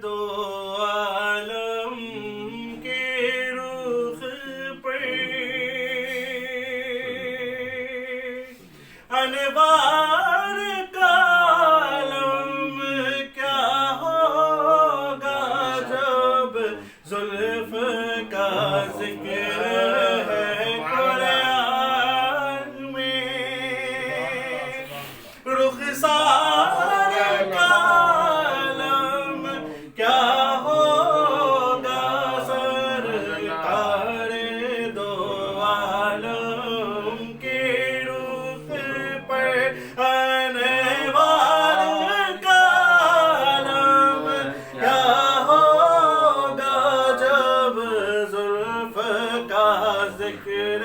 دو عالم کے رخ پر انوار کا عالم کیا ہوگا جب زلف کا ذکر ہے قرآن میں رخسار کا عالم کیا ہوگا سرکار دو عالم کے رخ پر انوار کا عالم کیا ہوگا جب زلف کا ذکر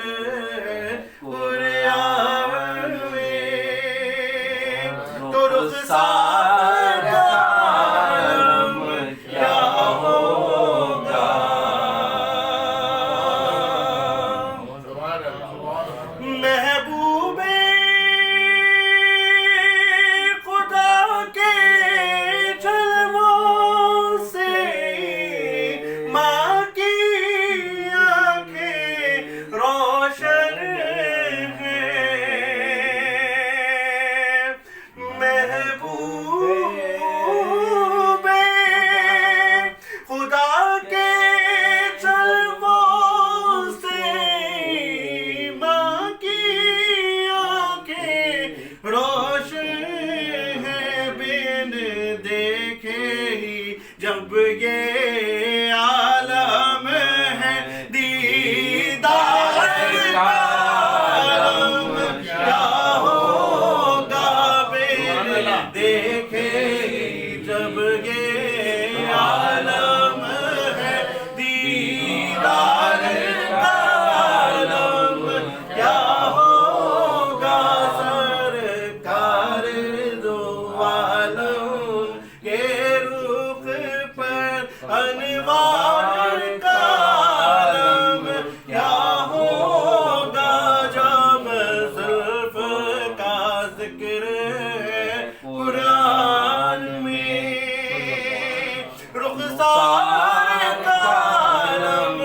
ہے قرآن میں تو رخسار کا عالم کیا ہوگا محبوب خدا کے جلووں سے ماں کی آنکھیں روشن ہیں محبوب خدا کے جلووں سے ماں کی آنکھیں روشن ہیں بن دیکھے ہی جب یہ عالم ہے دیدار کا عالم کیا ہوگا بن دیکھے ہی جب یہ عالم ہے دیدار کا عالم کیا ہوگا سرکار دو عالم کے رخ پر انوار کا عالم کیا ہوگا جب زلف کا ذکر ہے قرآن میں رخسار کا عالم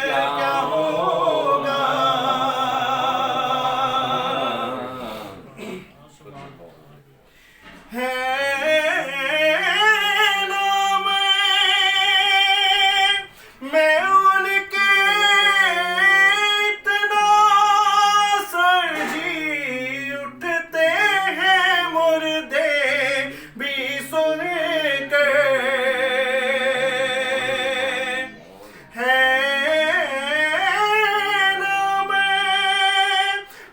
کیا ہوگا ہے نام میں ان کے اتنا سرجی اٹھتے ہیں مردے بھی سن کر ہے نام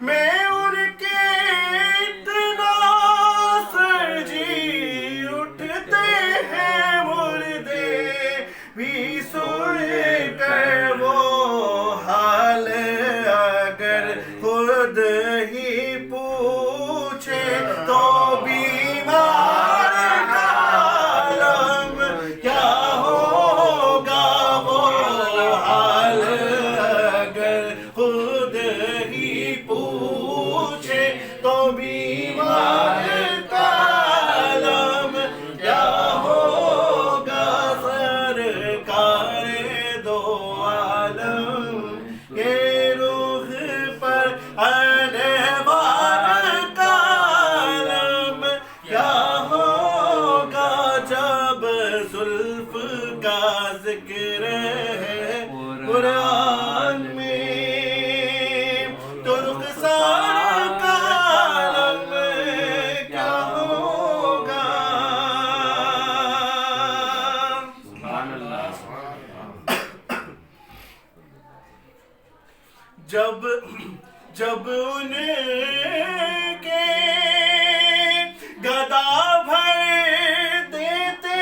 میں ان کے اتنا سرجی اٹھتے ہیں مردے بھی سن کر وہ حال اگر خود ہی پوچھے تو بیمار کا عالم کیا ہوگا وہ حال اگر خود ہی پوچھے تو بیمار کا عالم کیا ہوگا سرکار دو عالم کے رخ پر انوار کا عالم کیا ہوگا جب زلف کا ذکر ہے قرآن میں تو رخسار کا عالم کیا ہوگا جب ان کے گدا بھر دیتے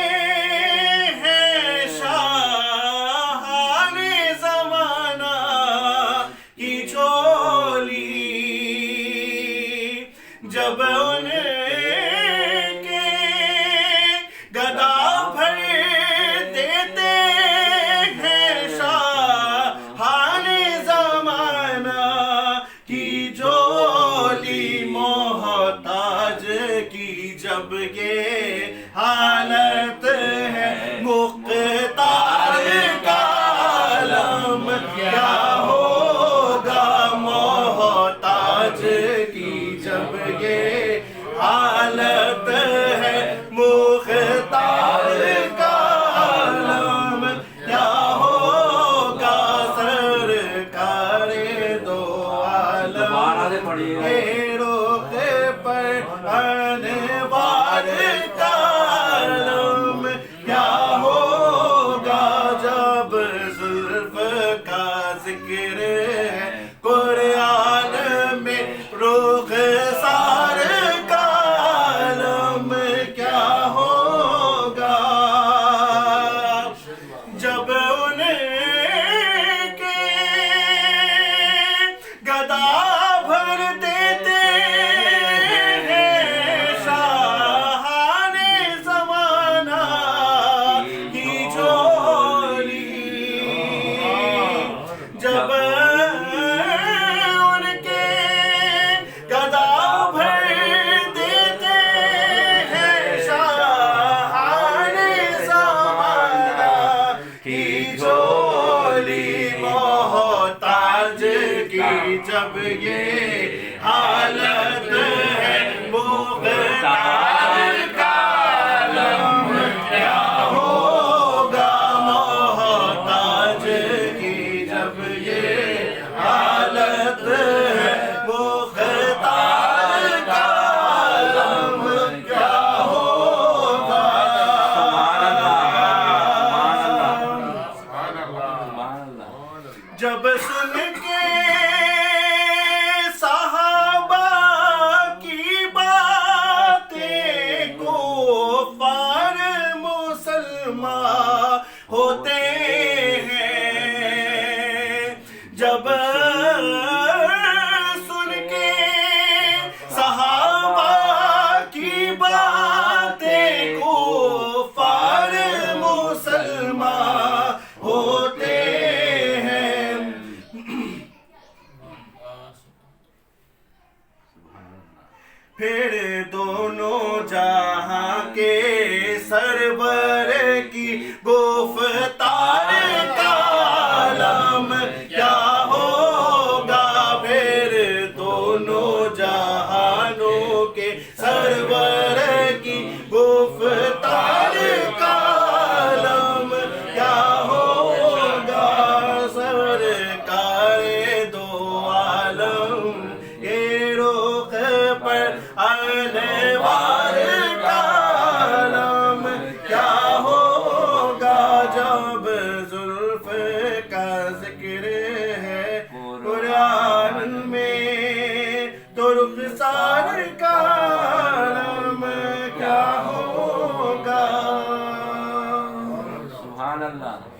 ہیں شاہان زمانہ کی چولی جب ان کے گدا بھر دیتے ہیں شاہان زمانہ کی جولی محتاج کی جب جب یہ حالت ہے مختار کا عالم کیا ہوگا محتاج کی جب یہ حالت ہے مختار کا عالم کیا ہوگا جب سن کے صحابہ کی باتیں کفار مسلمان ہوتے ہیں جب سن کے صحابہ کی باتیں کفار مسلمان ہوتے پھر دونوں جہاں کے سرور کی گفتار کا عالم کیا ہوگا پھر دونوں جہانوں کے سرور کی گفتار کا عالم کیا ہوگا سرکار دو عالم کے رخ پر انوار کا عالم کیا ہوگا جب زلف کا ذکر ہے قرآن میں تو رخسار کا عالم کیا ہوگا سبحان اللہ